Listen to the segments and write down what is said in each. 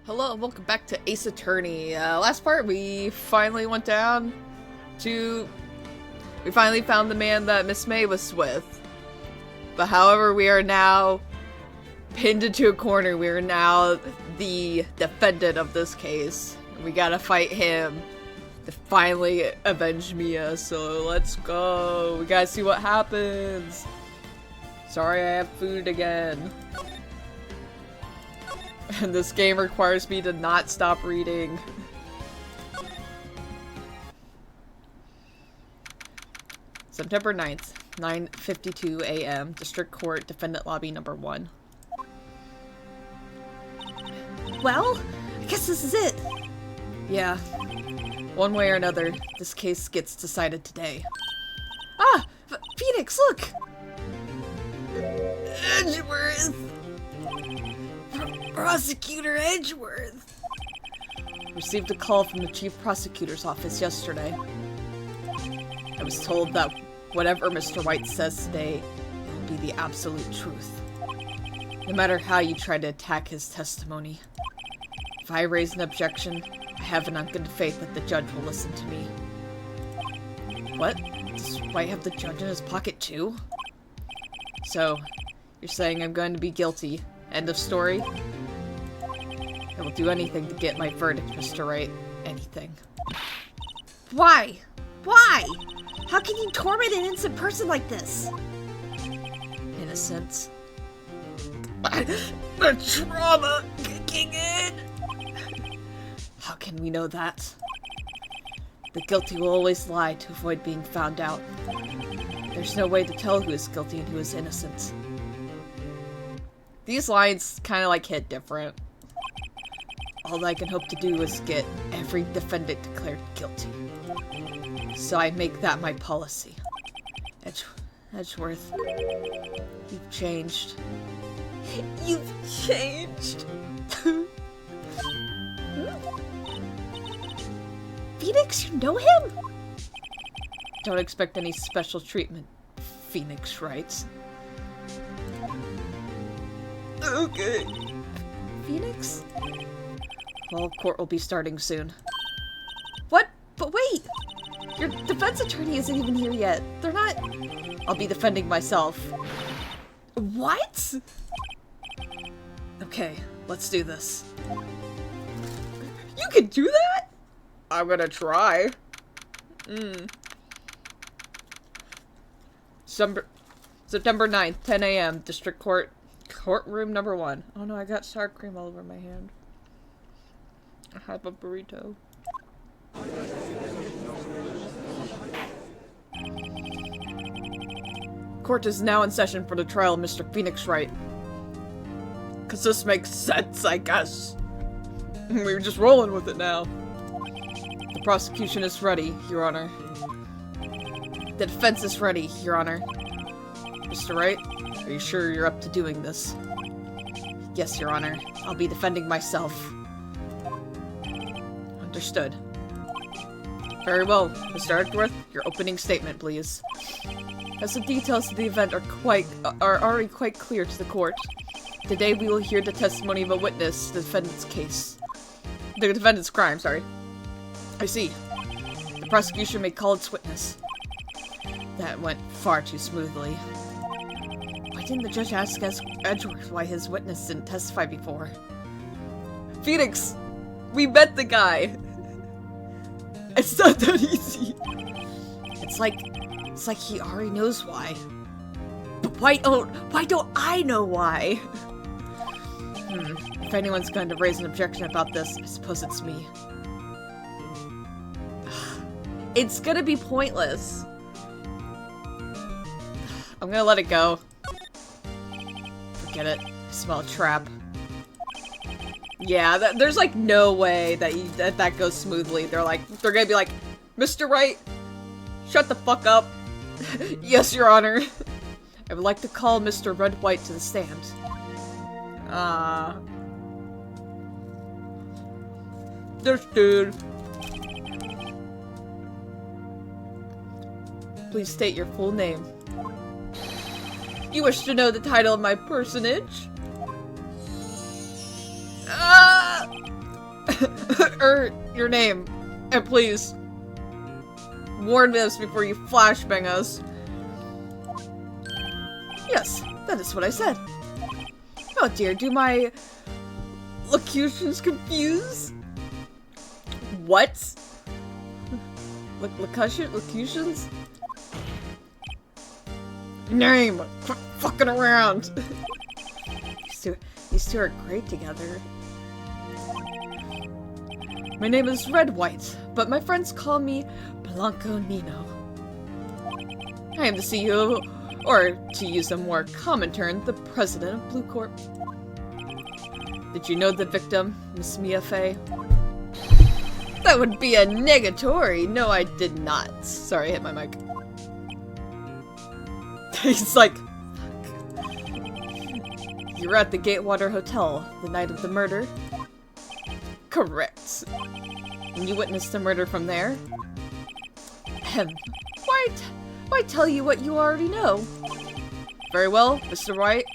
Hello and welcome back to Ace Attorney. Last part we finally went down to... We finally found the man that Miss May was with. But however, we are now pinned into a corner. We are now the defendant of this case. We gotta fight him to finally avenge Mia, so let's go. We gotta see what happens. Sorry, I have food again. And this game requires me to not stop reading. September 9th, 9:52 a.m. District Court, Defendant Lobby number 1. Well, I guess this is it. Yeah. One way or another, this case gets decided today. Ah! Phoenix, look! Edgeworth! Prosecutor Edgeworth! Received a call from the Chief Prosecutor's office yesterday. I was told that whatever Mr. Wright says today will be the absolute truth. No matter how you try to attack his testimony. If I raise an objection, I have it on good faith that the judge will listen to me. What? Does Wright have the judge in his pocket too? So, you're saying I'm going to be guilty. End of story? I will do anything to get my verdict, Mr. Wright. Anything. Why? Why? How can you torment an innocent person like this? Innocence. The trauma kicking in! How can we know that? The guilty will always lie to avoid being found out. There's no way to tell who is guilty and who is innocent. These lines kind of like hit different. All I can hope to do is get every defendant declared guilty. So I make that my policy. Edgeworth, you've changed. You've changed. Phoenix, you know him? Don't expect any special treatment, Phoenix writes. Okay. Phoenix? Well, court will be starting soon. What? But wait! Your defense attorney isn't even here yet. They're not... I'll be defending myself. What? Okay, let's do this. You can do that? I'm gonna try. September 9th, 10 a.m. District Court, courtroom number 1. Oh no, I got sour cream all over my hand. I have a burrito. Court is now in session for the trial of Mr. Phoenix Wright. Cause this makes sense, I guess. We're just rolling with it now. The prosecution is ready, Your Honor. The defense is ready, Your Honor. Mr. Wright, are you sure you're up to doing this? Yes, Your Honor. I'll be defending myself. Understood. Very well, Mr. Edgeworth, your opening statement, please. As the details of the event are already quite clear to the court, today we will hear the testimony of a witness to the defendant's crime, sorry. I see. The prosecution may call its witness. That went far too smoothly. Why didn't the judge ask Edgeworth why his witness didn't testify before? Phoenix! We met the guy! It's not that easy! It's like he already knows why. But why don't I know why? If anyone's going to raise an objection about this, I suppose it's me. It's gonna be pointless. I'm gonna let it go. Forget it. I smell a trap. Yeah, there's like no way that that goes smoothly. They're gonna be like, Mr. Wright, shut the fuck up. Yes, Your Honor. I would like to call Mr. Red White to the stand. This dude. Please state your full name. You wish to know the title of my personage? Your name. And please, warn us before you flashbang us. Yes, that is what I said. Oh dear, do my locutions confuse? What? Locutions? Name! Quit fucking around! These two are great together. My name is Wright, but my friends call me Blanco Nino. I am the CEO, or to use a more common term, the president of Blue Corp. Did you know the victim, Miss Mia Fey? That would be a negatory. No, I did not. Sorry, I hit my mic. He's like, you were at the Gatewater Hotel the night of the murder? Correct. And you witnessed the murder from there? Why tell you what you already know? Very well, Mr. Wright.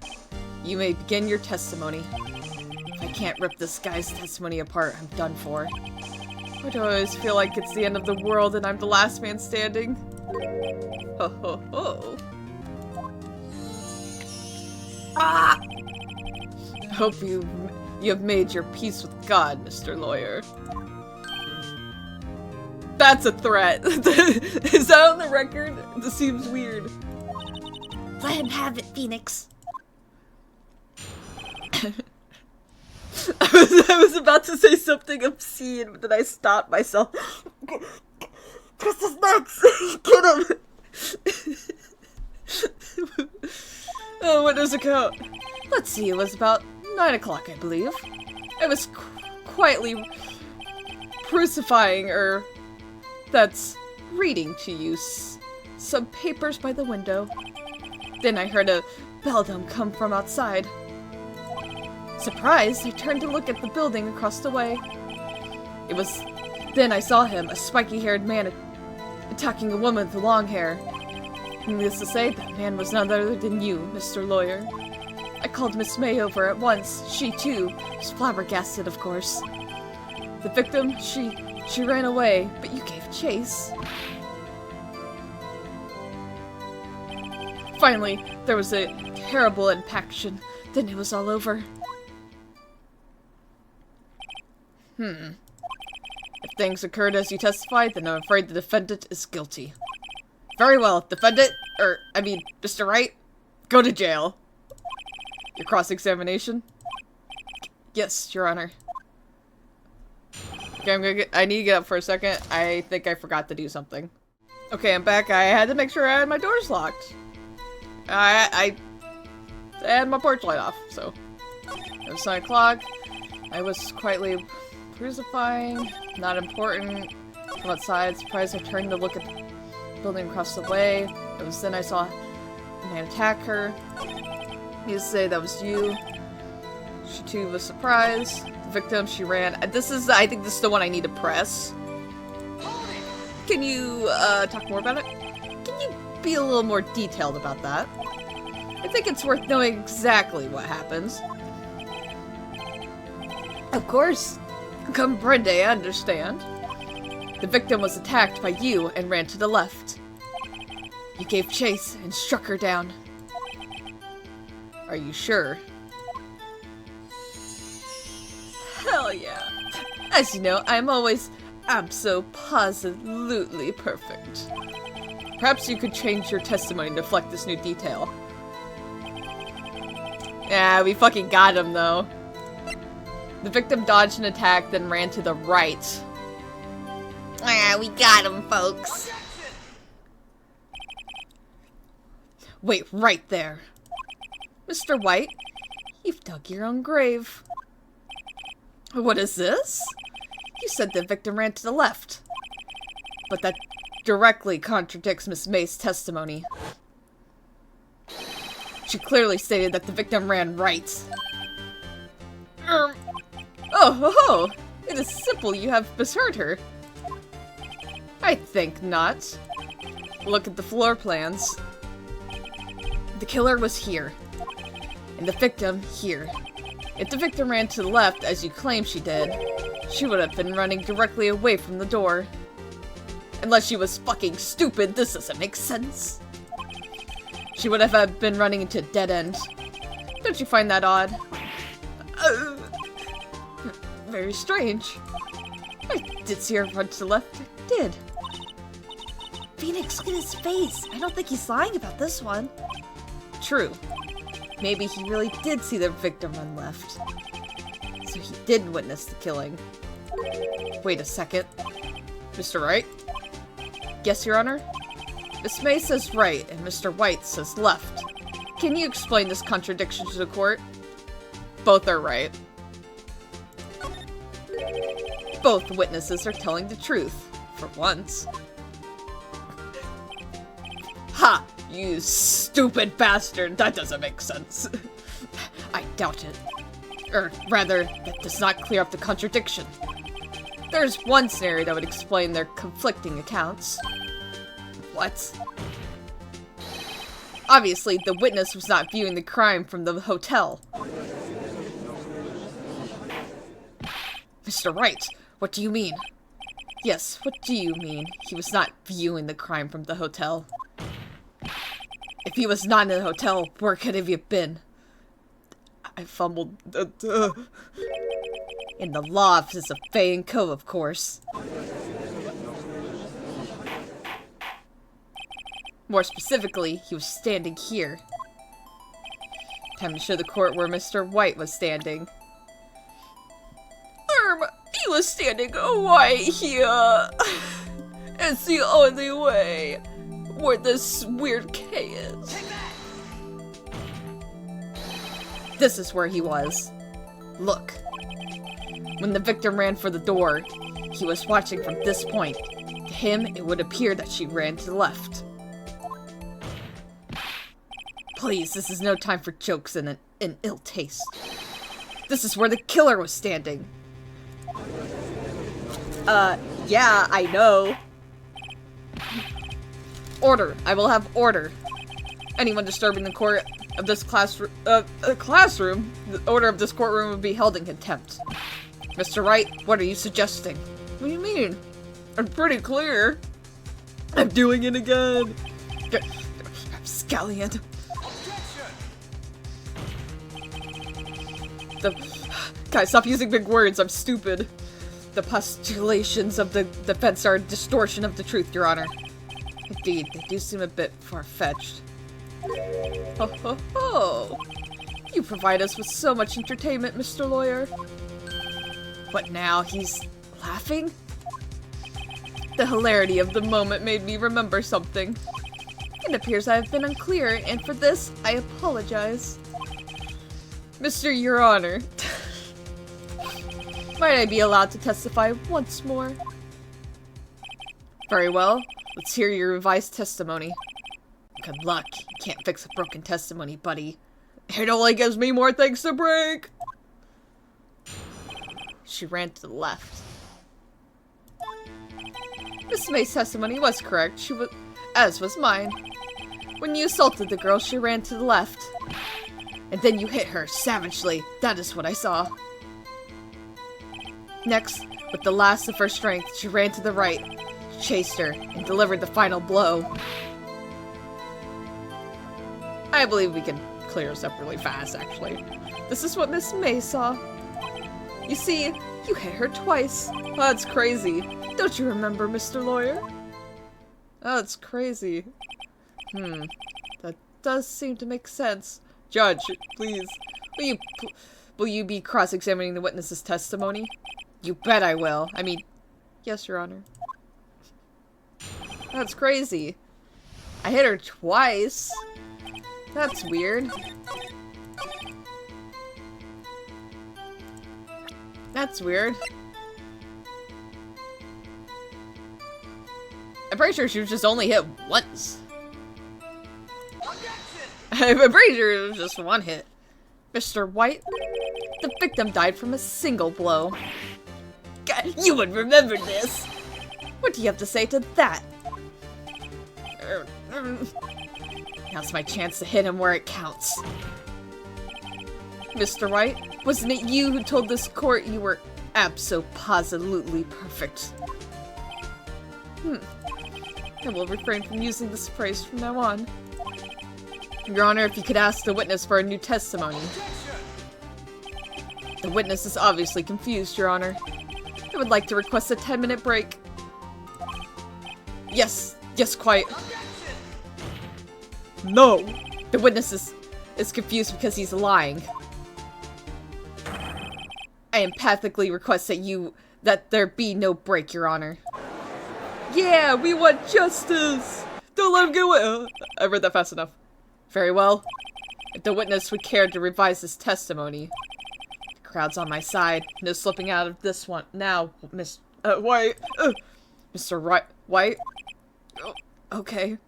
You may begin your testimony. If I can't rip this guy's testimony apart, I'm done for. Why do I always feel like it's the end of the world and I'm the last man standing? Ho ho ho. Ah! Hope you have made your peace with God, Mr. Lawyer. That's a threat. Is that on the record? This seems weird. Let him have it, Phoenix. I was about to say something obscene, but then I stopped myself. Twist his necks! Get him! Oh, what does it count? Let's see, it was about 9 o'clock, I believe. I was quietly crucifying, that's reading to you some papers by the window. Then I heard a beldam come from outside. Surprised, I turned to look at the building across the way. Then I saw him, a spiky-haired man attacking a woman with long hair. Needless to say, that man was none other than you, Mr. Lawyer. I called Miss May over at once. She, too, was flabbergasted, of course. The victim, she ran away, but you gave chase. Finally, there was a terrible impaction. Then it was all over. If things occurred as you testified, then I'm afraid the defendant is guilty. Very well, defendant, Mr. Wright, go to jail. Your cross-examination? Yes, Your Honor. Okay, I need to get up for a second. I think I forgot to do something. Okay, I'm back. I had to make sure I had my doors locked. I had my porch light off, so. It was 9 o'clock. I was quietly crucifying. Not important. From outside, surprised I turned to look at the building across the way. It was then I saw a man attack her. Needless to say, that was you. She too was surprised. The victim, she ran. I think this is the one I need to press. Can you, talk more about it? Can you be a little more detailed about that? I think it's worth knowing exactly what happens. Of course. Comprende, I understand. The victim was attacked by you and ran to the left. You gave chase and struck her down. Are you sure? Hell yeah. As you know, I'm always abso-positively perfect. Perhaps you could change your testimony to reflect this new detail. Yeah, we fucking got him though. The victim dodged an attack, then ran to the right. Ah, we got him, folks. Wait, right there. Mr. White, you've dug your own grave. What is this? You said the victim ran to the left. But that directly contradicts Miss May's testimony. She clearly stated that the victim ran right. Oh, it is simple, you have misheard her. I think not. Look at the floor plans. The killer was here, and the victim here. If the victim ran to the left, as you claim she did, she would have been running directly away from the door. Unless she was fucking stupid, this doesn't make sense. She would have been running into a dead end. Don't you find that odd? Very strange. I did see her run to the left. I did. Phoenix, look at his face. I don't think he's lying about this one. True. Maybe he really did see the victim run left. So he did witness the killing. Wait a second. Mr. Wright? Yes, Your Honor? Miss May says right, and Mr. White says left. Can you explain this contradiction to the court? Both are right. Both witnesses are telling the truth, for once. Ha! You stupid bastard! That doesn't make sense. I doubt it. Or rather, that does not clear up the contradiction. There's one scenario that would explain their conflicting accounts. What? Obviously, the witness was not viewing the crime from the hotel. Mr. Wright, what do you mean? Yes, what do you mean? He was not viewing the crime from the hotel. If he was not in the hotel, where could he have been? I fumbled. In the law office of Fay and Co., of course. More specifically, he was standing here. Time to show the court where Mr. White was standing. He was standing right here. It's the only way where this weird K is. This is where he was. Look. When the victim ran for the door, he was watching from this point. To him, it would appear that she ran to the left. Please, this is no time for jokes and an ill taste. This is where the killer was standing. Yeah, I know. Order. I will have order. Anyone disturbing the court of this classroom, the order of this courtroom would be held in contempt. Mr. Wright, what are you suggesting? What do you mean? I'm pretty clear. I'm doing it again. Scallion. Guys, stop using big words. I'm stupid. The postulations of the defense are a distortion of the truth, Your Honor. Indeed, they do seem a bit far-fetched. Ho ho ho! You provide us with so much entertainment, Mr. Lawyer. What now? He's laughing? The hilarity of the moment made me remember something. It appears I have been unclear, and for this, I apologize. Mr. Your Honor, might I be allowed to testify once more? Very well. Let's hear your revised testimony. Good luck. You can't fix a broken testimony, buddy. It only gives me more things to break! She ran to the left. Miss May's testimony was correct. She was, as was mine. When you assaulted the girl, she ran to the left. And then you hit her savagely. That is what I saw. Next, with the last of her strength, she ran to the right, chased her, and delivered the final blow. I believe we can clear this up really fast, actually. This is what Miss May saw. You see, you hit her twice. Oh, that's crazy. Don't you remember, Mr. Lawyer? Oh, that's crazy. That does seem to make sense. Judge, please, will you be cross-examining the witness's testimony? You bet I will. I mean, yes, Your Honor. That's crazy. I hit her twice. That's weird. That's weird. I'm pretty sure she was just only hit once. I'm pretty sure it was just one hit. Mr. White, the victim died from a single blow. God, you would remember this. What do you have to say to that? Now's my chance to hit him where it counts. Mr. Wright, wasn't it you who told this court you were abso-positively perfect? I will refrain from using this phrase from now on. Your Honor, if you could ask the witness for a new testimony. The witness is obviously confused, Your Honor. I would like to request a 10-minute break. Yes, quite. No! The witness is confused because he's lying. I empathically request that there be no break, Your Honor. Yeah, we want justice! Don't let him get away! I read that fast enough. Very well. If the witness would care to revise his testimony. The crowd's on my side. No slipping out of this one. Now, White. Mr. White? Oh, okay.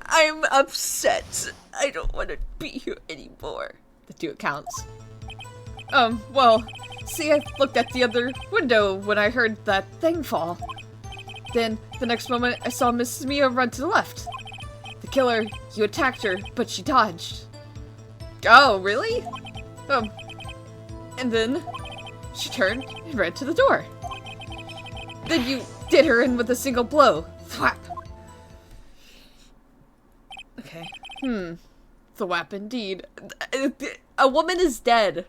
I'm upset. I don't want to be here anymore. The two accounts. Well, see, I looked at the other window when I heard that thing fall. Then, the next moment, I saw Mrs. Mia run to the left. The killer, you attacked her, but she dodged. Oh, really? And then, she turned and ran to the door. Then you did her in with a single blow. Thwap! Okay. Thwap indeed. A woman is dead.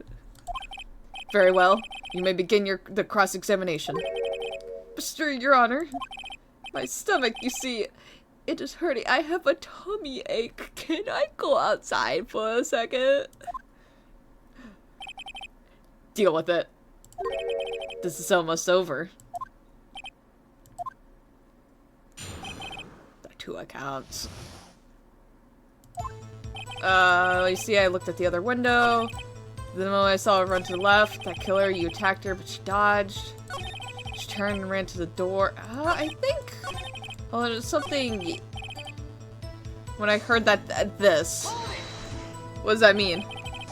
Very well. You may begin the cross-examination. Mr. Your Honor, my stomach, you see, it is hurting. I have a tummy ache. Can I go outside for a second? Deal with it. This is almost over. The two accounts. You see, I looked at the other window. The moment I saw her run to the left, that killer, you attacked her, but she dodged. She turned and ran to the door. I think... Oh, there's something... When I heard this... What does that mean?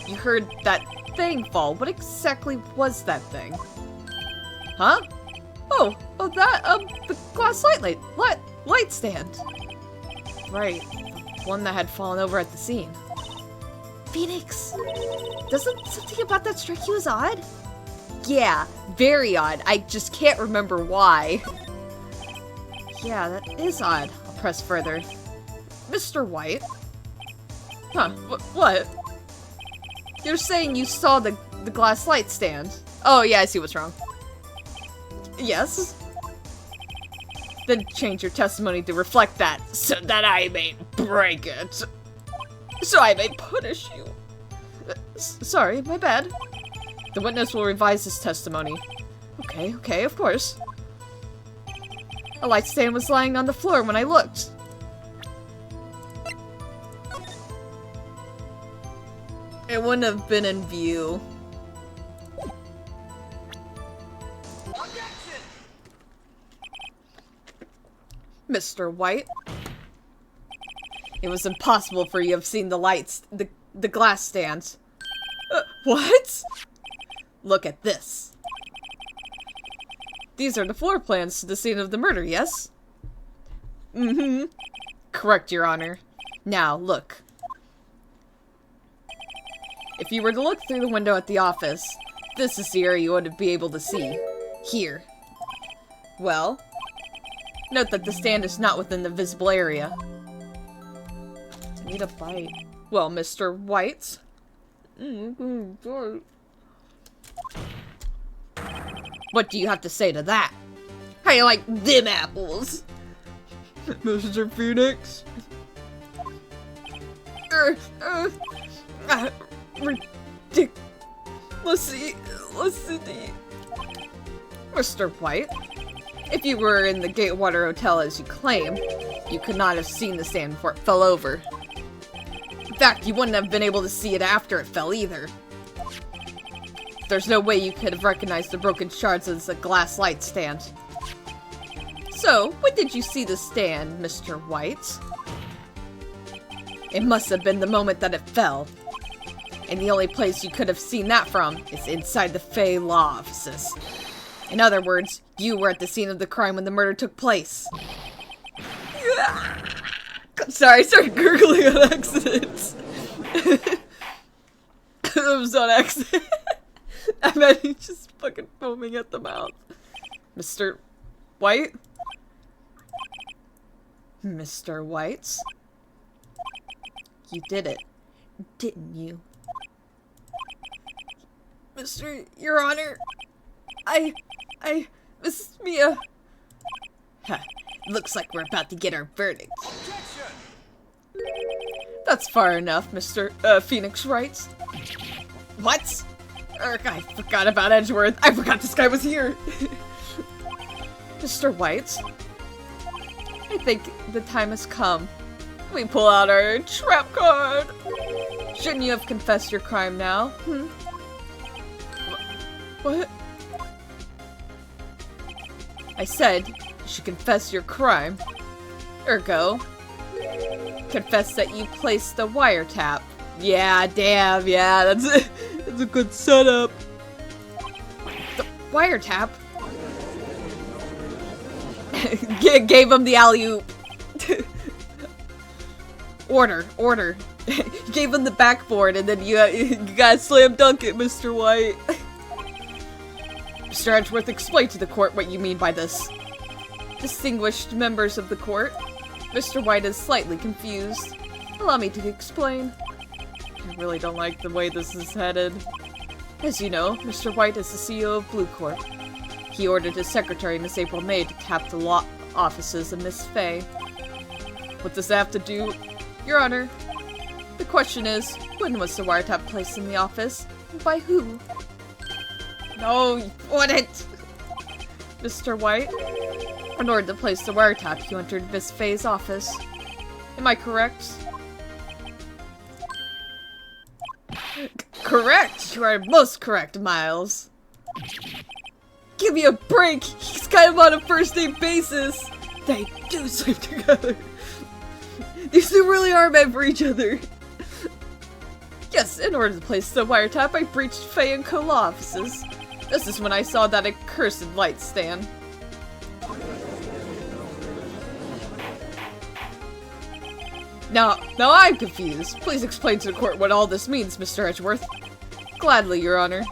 You heard that thing fall. What exactly was that thing? Huh? Oh, the glass light stand. Right. One that had fallen over at the scene. Phoenix, doesn't something about that strike you as odd? Yeah, very odd. I just can't remember why. Yeah, that is odd. I'll press further. Mr. White? Huh, what? You're saying you saw the glass light stand? Oh, yeah, I see what's wrong. Yes? Then change your testimony to reflect that, so that I may break it. So I may punish you. Sorry, my bad. The witness will revise his testimony. Okay, of course. A light stand was lying on the floor when I looked. It wouldn't have been in view. Mr. White? It was impossible for you to have seen the glass stands. What? Look at this. These are the floor plans to the scene of the murder, yes? Mm-hmm. Correct, Your Honor. Now, look. If you were to look through the window at the office, this is the area you would be able to see. Here. Well, note that the stand is not within the visible area. I need a bite. Well, Mr. White. What do you have to say to that? How you like them apples? Mr. Phoenix? Ridiculousity. Mr. White, if you were in the Gatewater Hotel as you claim, you could not have seen the stand before it fell over. In fact, you wouldn't have been able to see it after it fell either. There's no way you could have recognized the broken shards as a glass light stand. So, when did you see the stand, Mr. White? It must have been the moment that it fell. And the only place you could have seen that from is inside the Fey Law offices. In other words, you were at the scene of the crime when the murder took place. Sorry, I started gurgling on accident. It was on accident. I meant he's just fucking foaming at the mouth. Mr. White? Mr. White? You did it, didn't you? Your Honor, Miss Mia. Huh. Looks like we're about to get our verdict. Objection! That's far enough, Mr. Phoenix Wright. What? I forgot about Edgeworth. I forgot this guy was here. Mr. White, I think the time has come. We pull out our trap card. Shouldn't you have confessed your crime now? What? I said you should confess your crime. Ergo, confess that you placed the wiretap. Yeah, damn, yeah, that's it. That's a good setup. The wiretap? Gave him the alley-oop. Order. Gave him the backboard, and then you gotta slam dunk it, Mr. White. Mr. Edgeworth, explain to the court what you mean by this. Distinguished members of the court, Mr. White is slightly confused. Allow me to explain. I really don't like the way this is headed. As you know, Mr. White is the CEO of Blue Court. He ordered his secretary, Miss April May, to tap the law offices of Miss Fay. What does that have to do? Your Honor, the question is, when was the wiretap placed in the office? By who? No, you wouldn't! Mr. White, in order to place the wiretap, you entered Miss Fay's office. Am I correct? Correct! You are most correct, Miles. Give me a break! He's kind of on a first-name basis! They do sleep together! These two really are meant for each other! Yes, in order to place the wiretap, I breached Fay & Co. law offices. This is when I saw that accursed light stand. Now I'm confused. Please explain to the court what all this means, Mr. Edgeworth. Gladly, Your Honor.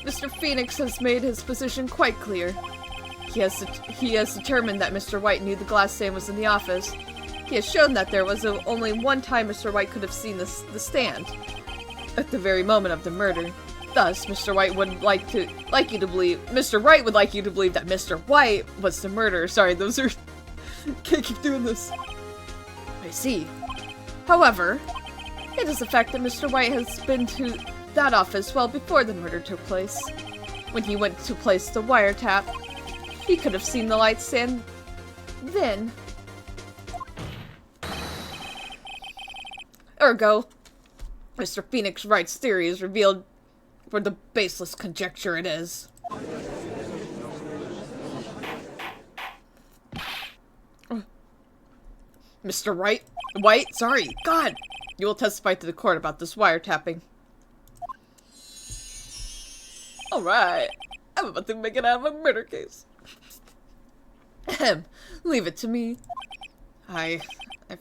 Mr. Phoenix has made his position quite clear. He has determined that Mr. White knew the glass stand was in the office. He has shown that there was only one time Mr. White could have seen the stand. At the very moment of the murder. Thus, Mr. Wright would like you to believe that Mr. White was the murderer. Sorry, those are... Can't keep doing this. I see. However, it is a fact that Mr. White has been to that office well before the murder took place. When he went to place the wiretap, he could have seen the light stand then. Ergo, Mr. Phoenix Wright's theory is revealed for the baseless conjecture it is. Mr. White, sorry, God! You will testify to the court about this wiretapping. Alright, I'm about to make it out of a murder case. Leave it to me. I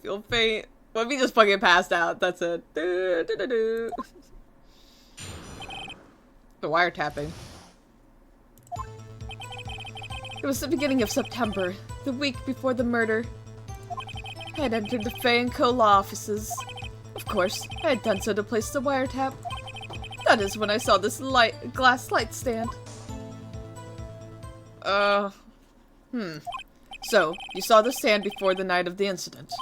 feel faint. Let me just fucking passed out, that's it. The wiretapping. It was the beginning of September, the week before the murder. I had entered the Fay & Co. law offices. Of course, I had done so to place the wiretap. That is when I saw this glass light stand. So, you saw the stand before the night of the incident.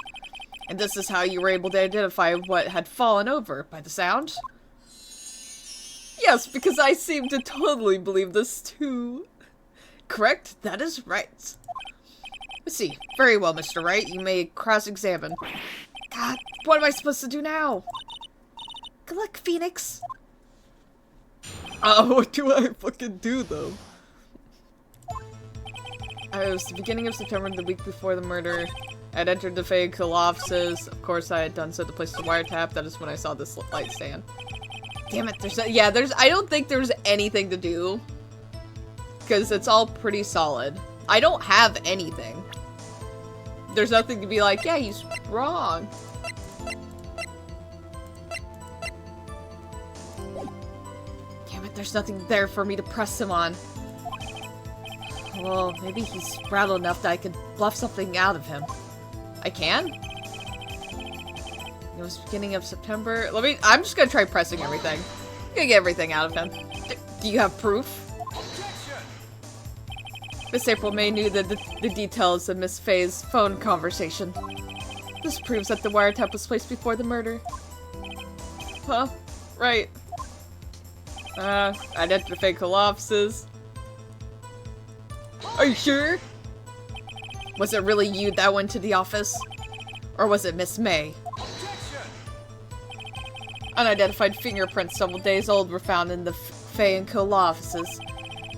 And this is how you were able to identify what had fallen over, by the sound? Yes, because I seem to totally believe this too. Correct? That is right. Let's see. Very well, Mr. Wright. You may cross-examine. God, what am I supposed to do now? Good luck, Phoenix. What do I fucking do, though? It was the beginning of September, the week before the murder. I had entered the Fay & Co. offices. Of course, I had done so to place the wiretap. That is when I saw this light stand. Damn it, I don't think there's anything to do. Because it's all pretty solid. I don't have anything. There's nothing to be like, yeah, he's wrong. There's nothing there for me to press him on. Well, maybe he's rattled enough that I could bluff something out of him. I can? It was beginning of September. I'm just gonna try pressing everything. I'm gonna get everything out of him. Do you have proof? Miss April May knew the details of Miss Faye's phone conversation. This proves that the wiretap was placed before the murder. Huh? Right. Identification offices. Are you sure? Was it really you that went to the office? Or was it Miss May? Unidentified fingerprints several days old were found in the Faye & Co. law offices.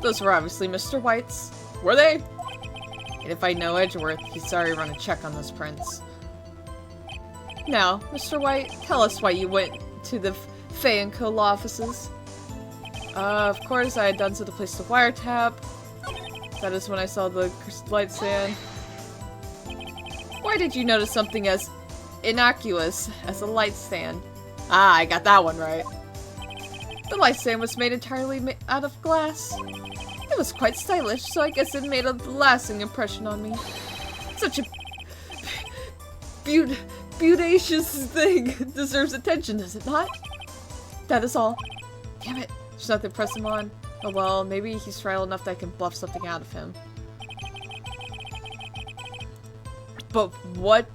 Those were obviously Mr. White's. Were they? And if I know Edgeworth, he's already run a check on those prints. Now, Mr. White, tell us why you went to the Faye & Co. law offices. Of course, I had done so to place the wiretap. That is when I saw the light stand. Why did you notice something as innocuous as a light stand? Ah, I got that one right. The light stand was made entirely out of glass. It was quite stylish, so I guess it made a lasting impression on me. Such a beautacious thing deserves attention, does it not? That is all. Damn it, there's nothing to press him on. Oh well, maybe he's frail enough that I can bluff something out of him. But what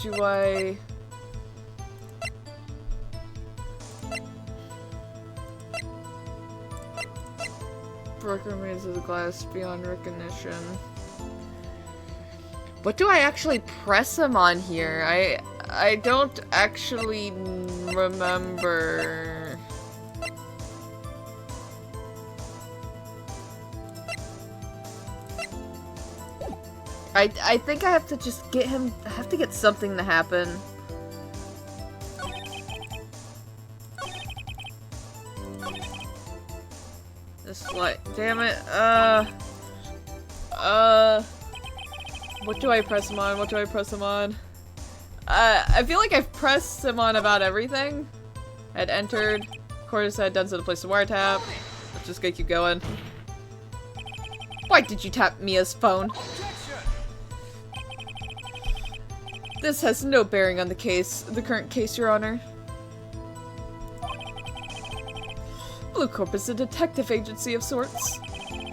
do I... Broken remains of the glass beyond recognition. What do I actually press him on here? I don't actually remember. I think I have to just get him. I have to get something to happen. This light, damn it. What do I press him on? What do I press him on? I feel like I've pressed him on about everything. I'd entered. Of course, I had done so to place the wiretap. Let's just keep going. Why did you tap Mia's phone? This has no bearing on the case, the current case, Your Honor. Blue Corp is a detective agency of sorts.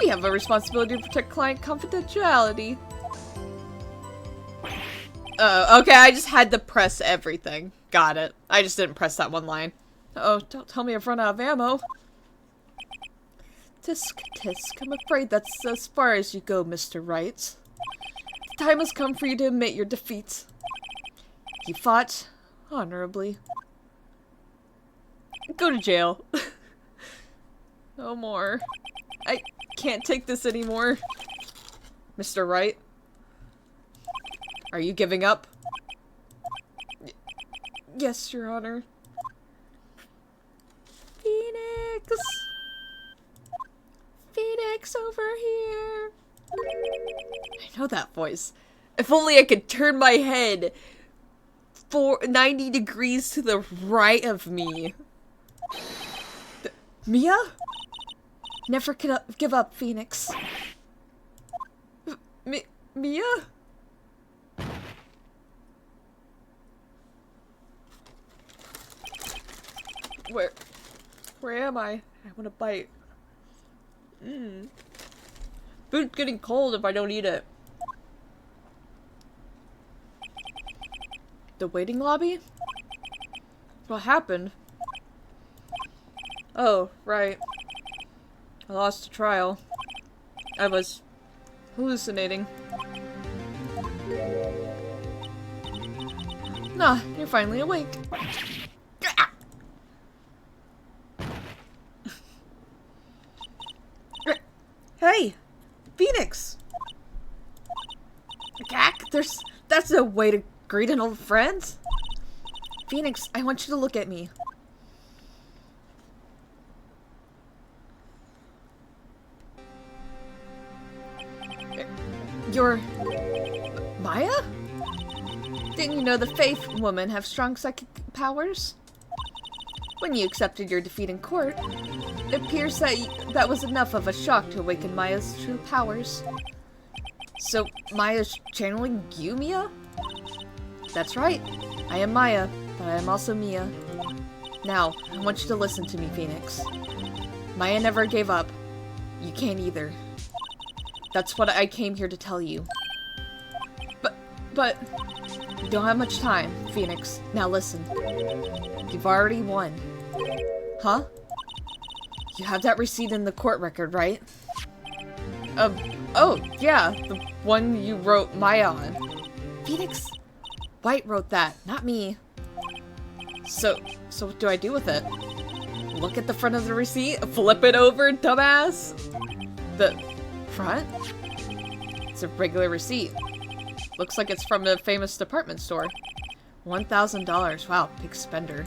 We have a responsibility to protect client confidentiality. Okay, I just had to press everything. Got it. I just didn't press that one line. Oh, don't tell me I've run out of ammo. Tisk, tisk. I'm afraid that's as far as you go, Mr. Wright. The time has come for you to admit your defeat. You fought honorably. Go to jail. No more. I can't take this anymore. Mr. Wright? Are you giving up? Yes, Your Honor. Phoenix! Phoenix, over here! I know that voice. If only I could turn my head 90 degrees to the right of me. Mia? Never give up, Phoenix. Mia? Where am I? I want a bite. Food's getting cold if I don't eat it. The waiting lobby? What happened? Oh, right. I lost a trial. I was hallucinating. Nah, you're finally awake. Hey! Phoenix! Gak? That's no way to greet an old friend. Phoenix, I want you to look at me. You're... Maya? Didn't you know the Faith woman have strong psychic powers? When you accepted your defeat in court, It appears that that was enough of a shock to awaken Maya's true powers. So, Maya's channeling you, Mia? That's right. I am Maya, but I am also Mia. Now, I want you to listen to me, Phoenix. Maya never gave up. You can't either. That's what I came here to tell you. But... We don't have much time, Phoenix. Now listen. You've already won. Huh? You have that receipt in the court record, right? Oh, yeah. The one you wrote Maya on. Phoenix? Wright wrote that, not me. So what do I do with it? Look at the front of the receipt? Flip it over, dumbass? The front? It's a regular receipt. Looks like it's from a famous department store. $1,000. Wow, big spender.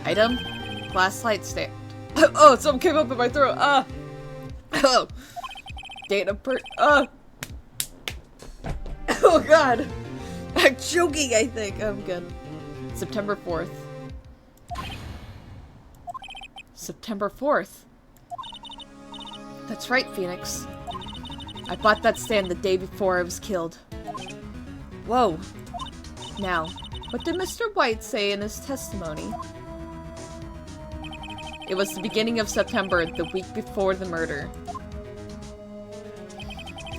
Item? Glass light stand. Oh, something came up in my throat. Oh. Date of oh god. I'm choking, I think. I'm good. September 4th. September 4th. That's right, Phoenix. I bought that stand the day before I was killed. Whoa. Now, what did Mr. White say in his testimony? It was the beginning of September, the week before the murder.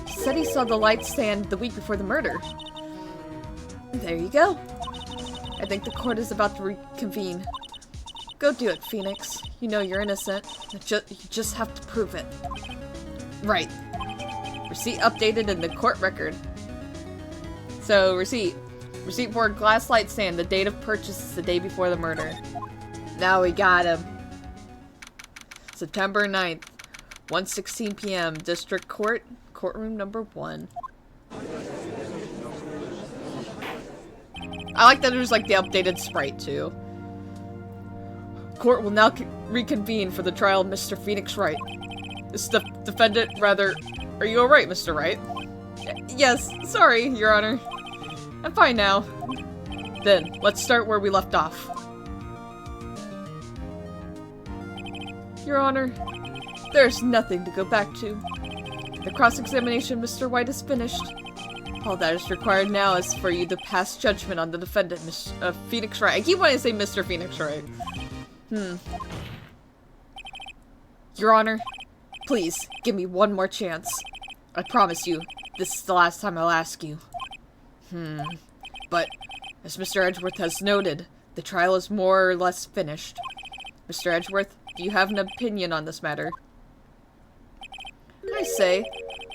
He said he saw the light stand the week before the murder. There you go. I think the court is about to reconvene. Go do it, Phoenix. You know you're innocent. You just have to prove it. Right. Receipt updated in the court record. So, receipt. Receipt for a glass light stand. The date of purchase is the day before the murder. Now we got him. September 9th, 1:16 p.m. District Court, courtroom number 1. I like that there's like the updated sprite too. Court will now reconvene for the trial of Mr. Phoenix Wright. Is the defendant rather... Are you alright, Mr. Wright? Yes, sorry, Your Honor. I'm fine now. Then, let's start where we left off. Your Honor, there's nothing to go back to. The cross-examination, Mr. White, is finished. All that is required now is for you to pass judgment on the defendant, Phoenix Wright. I keep wanting to say Mr. Phoenix Wright. Your Honor, please, give me one more chance. I promise you, this is the last time I'll ask you. But, as Mr. Edgeworth has noted, the trial is more or less finished. Mr. Edgeworth, do you have an opinion on this matter? I say,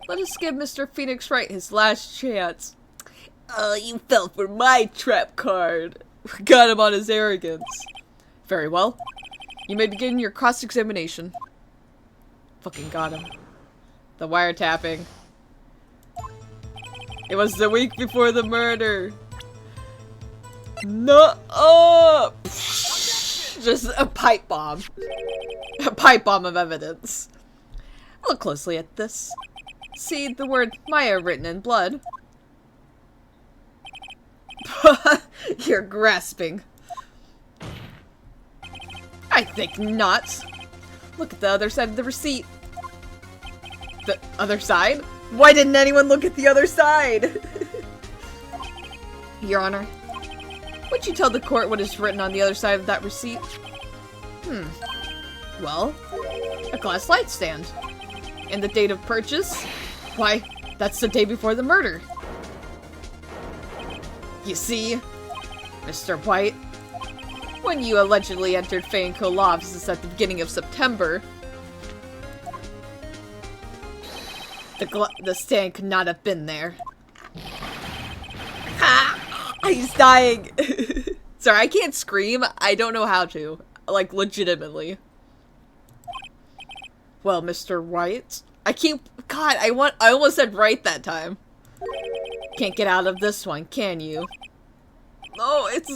let us give Mr. Phoenix Wright his last chance. Oh, you fell for my trap card. Got him on his arrogance. Very well. You may begin your cross-examination. Fucking got him. The wiretapping. It was the week before the murder. No. Oh! Just a pipe bomb. A pipe bomb of evidence. Look closely at this. See the word Maya written in blood. You're grasping. I think not. Look at the other side of the receipt. The other side? Why didn't anyone look at the other side? Your Honor, would you tell the court what is written on the other side of that receipt? Well, a glass light stand. And the date of purchase? Why, that's the day before the murder. You see, Mr. White, when you allegedly entered Faye & Co. law offices at the beginning of September, the stand could not have been there. Ha! He's dying. Sorry, I can't scream. I don't know how to. Like, legitimately. Well, Mr. Wright, I keep... God, I almost said right that time. Can't get out of this one, can you? No, it's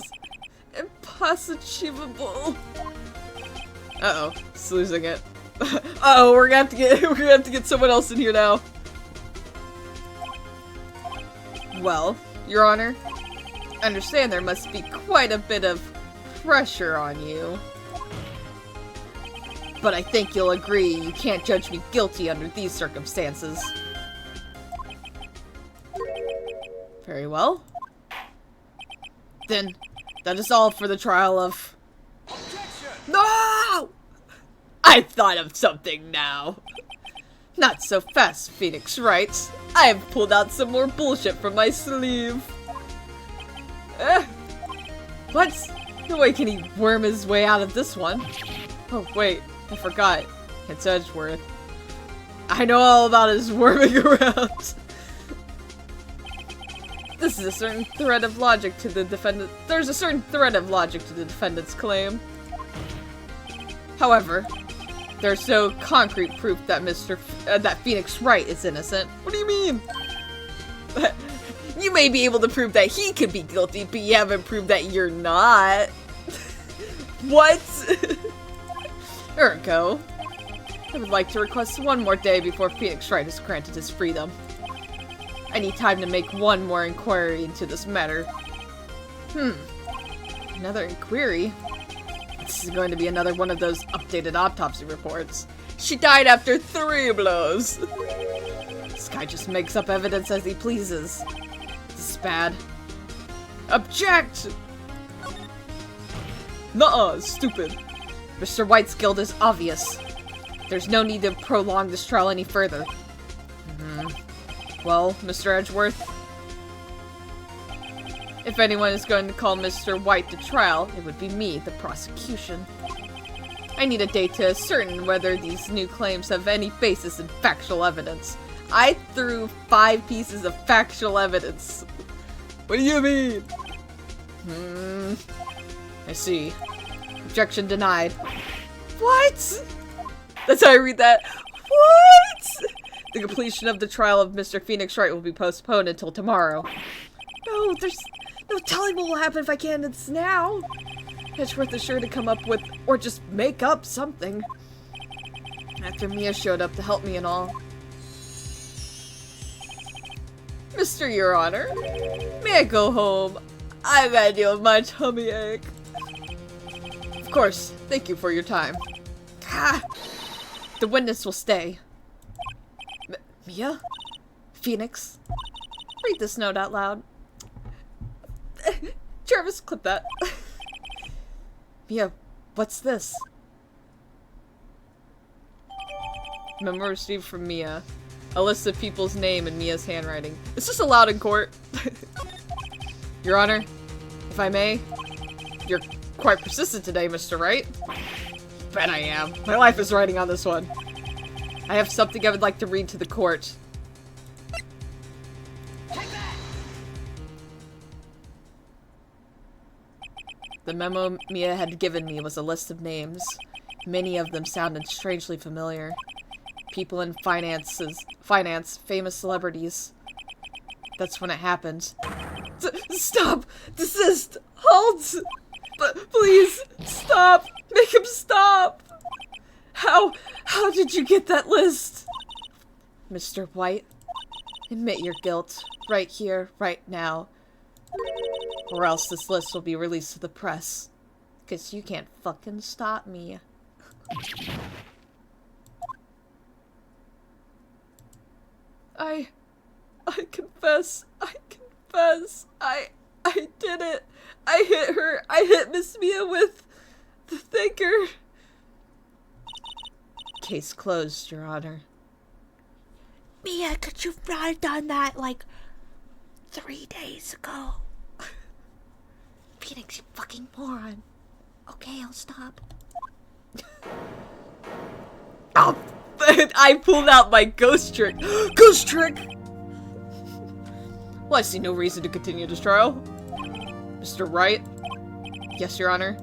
impossible. Uh-oh, it's losing it. Uh-oh, we're gonna have to get someone else in here now. Well, Your Honor, I understand there must be quite a bit of pressure on you. But I think you'll agree you can't judge me guilty under these circumstances. Very well. Then, that is all for the trial of... No! I've thought of something now. Not so fast, Phoenix Wright. I have pulled out some more bullshit from my sleeve. What? No way can he worm his way out of this one. Oh, wait. I forgot. It's Edgeworth. I know all about his worming around. This is a certain thread of logic to the defendant. There's a certain thread of logic to the defendant's claim. However, there's no concrete proof that that Phoenix Wright is innocent. What do you mean? You may be able to prove that he could be guilty, but you haven't proved that you're not. What? Ergo, I would like to request one more day before Phoenix Wright is granted his freedom. I need time to make one more inquiry into this matter. Another inquiry? This is going to be another one of those updated autopsy reports. She died after 3 blows. This guy just makes up evidence as he pleases. This is bad. Object! Nuh-uh, stupid. Mr. White's guilt is obvious. There's no need to prolong this trial any further. Well, Mr. Edgeworth, if anyone is going to call Mr. White to trial, it would be me, the prosecution. I need a date to ascertain whether these new claims have any basis in factual evidence. I threw 5 pieces of factual evidence. What do you mean? I see. Objection denied. What? That's how I read that. What? The completion of the trial of Mr. Phoenix Wright will be postponed until tomorrow. No, there's no telling what will happen if I can't end this now. Edgeworth is sure to come up with, or just make up something. After Mia showed up to help me and all. Mr. Your Honor, may I go home? I gotta deal with my tummy ache. Of course, thank you for your time. The witness will stay. Mia? Phoenix? Read this note out loud. Travis, clip that. Mia, what's this? Memo received from Mia. A list of people's name in Mia's handwriting. Is this allowed in court? Your Honor, if I may, you're quite persistent today, Mr. Wright. Bet I am. My life is riding on this one. I have something I would like to read to the court. The memo Mia had given me was a list of names. Many of them sounded strangely familiar. People in finance, famous celebrities. That's when it happened. Stop! Desist! Halt! Please! Stop! Make him stop! How did you get that list? Mr. White, admit your guilt. Right here, right now. Or else this list will be released to the press. 'Cause you can't fucking stop me. I confess. I did it. I hit her. I hit Miss Mia with the thinker. Case closed, Your Honor. Mia, could you not have done that, like, 3 days ago? Phoenix, you fucking moron. Okay, I'll stop. Oh, I pulled out my ghost trick. Ghost trick! Well, I see no reason to continue this trial. Mr. Wright? Yes, Your Honor.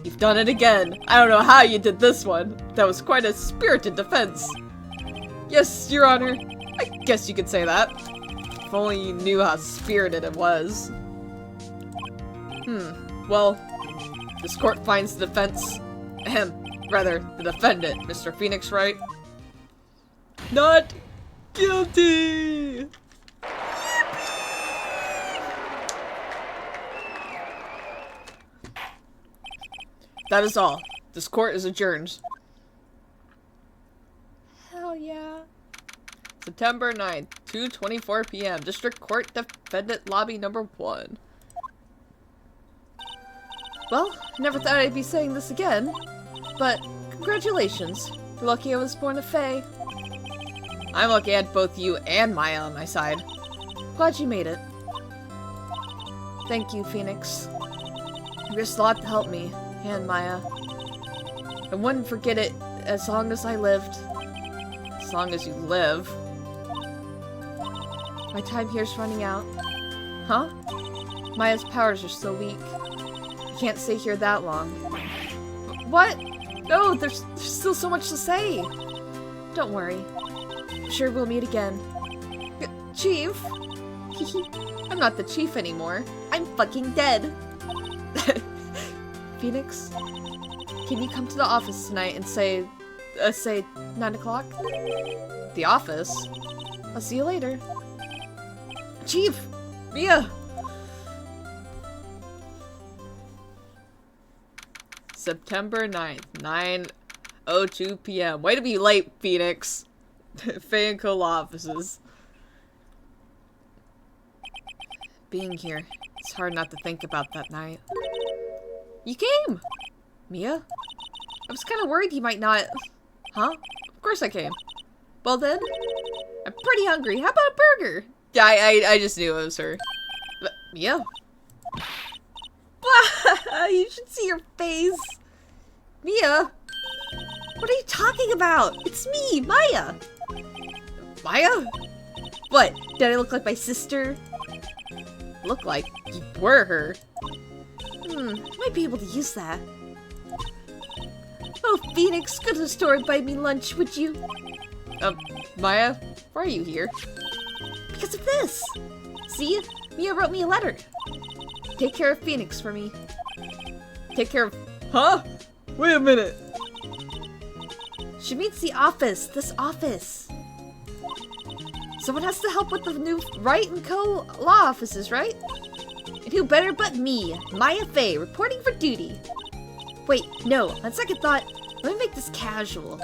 You've done it again. I don't know how you did this one. That was quite a spirited defense. Yes, Your Honor. I guess you could say that. If only you knew how spirited it was. Well, this court finds the defense... rather, the defendant, Mr. Phoenix Wright, not guilty! That is all. This court is adjourned. September 9th, 2:24 p.m. District Court Defendant Lobby number 1. Well, I never thought I'd be saying this again, but congratulations. You're lucky I was born a Fae. I'm lucky I had both you and Maya on my side. Glad you made it. Thank you, Phoenix. You risked a lot to help me, and Maya. I wouldn't forget it as long as I lived. As long as you live. My time here's running out. Huh? Maya's powers are so weak. I can't stay here that long. What? No, there's still so much to say. Don't worry. I'm sure we'll meet again. Chief? I'm not the chief anymore. I'm fucking dead. Phoenix? Can you come to the office tonight and say 9 o'clock? The office? I'll see you later. Chief! Mia! September 9th, 9:02 p.m. Way to be late, Phoenix. Faye and Co. law offices. Being here, it's hard not to think about that night. You came! Mia? I was kind of worried you might not... Huh? Of course I came. Well then, I'm pretty hungry. How about a burger? Yeah, I just knew it was her. But, Mia? You should see your face. Mia? What are you talking about? It's me, Maya. Maya? What? Did I look like my sister? Look like you were her. Might be able to use that. Oh, Phoenix, go to the store and buy me lunch, would you? Maya, why are you here? Because of this. See? Mia wrote me a letter. Take care of Phoenix for me. Take care of... Huh? Wait a minute. She meets the office. This office. Someone has to help with the new Wright and Co. law offices, right? And who better but me, Maya Faye, reporting for duty. Wait, no. On second thought, let me make this casual.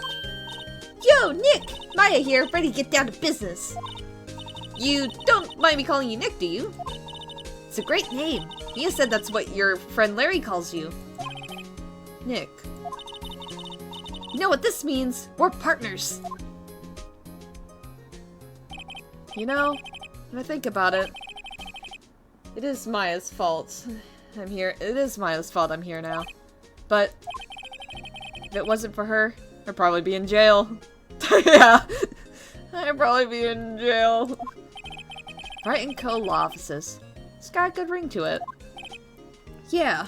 Yo, Nick! Maya here, ready to get down to business. You don't mind me calling you Nick, do you? It's a great name. Mia said that's what your friend Larry calls you. Nick. You know what this means? We're partners. You know, when I think about it, it is Maya's fault. I'm here. It is Maya's fault I'm here now. But if it wasn't for her, I'd probably be in jail. Yeah, I'd probably be in jail. Wright and Co. law offices. It's got a good ring to it. Yeah.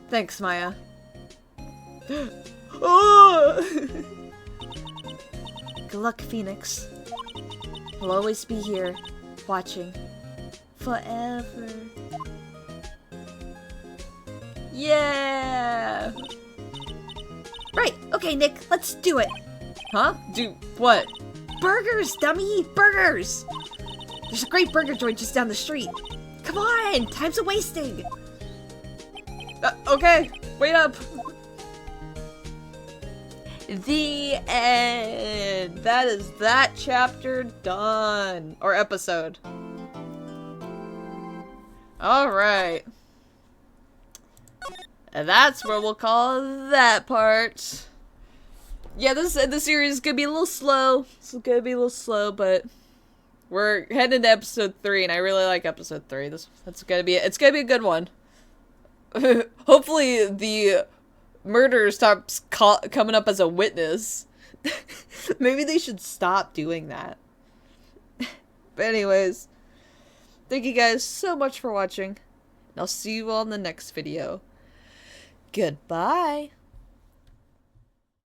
Thanks, Maya. Oh! Good luck, Phoenix. I'll always be here, watching. Forever. Yeah! Right, okay, Nick, let's do it. Huh? Do what? Burgers, dummy! Burgers! There's a great burger joint just down the street. Come on! Time's a-wasting! Okay, wait up! The end! That is that chapter done. Or episode. Alright. And that's where we'll call that part. Yeah, this series is gonna be a little slow. It's gonna be a little slow, but we're heading to episode 3, and I really like episode 3. It's gonna be a good one. Hopefully the murderer stops coming up as a witness. Maybe they should stop doing that. But anyways, thank you guys so much for watching, and I'll see you all in the next video. Goodbye.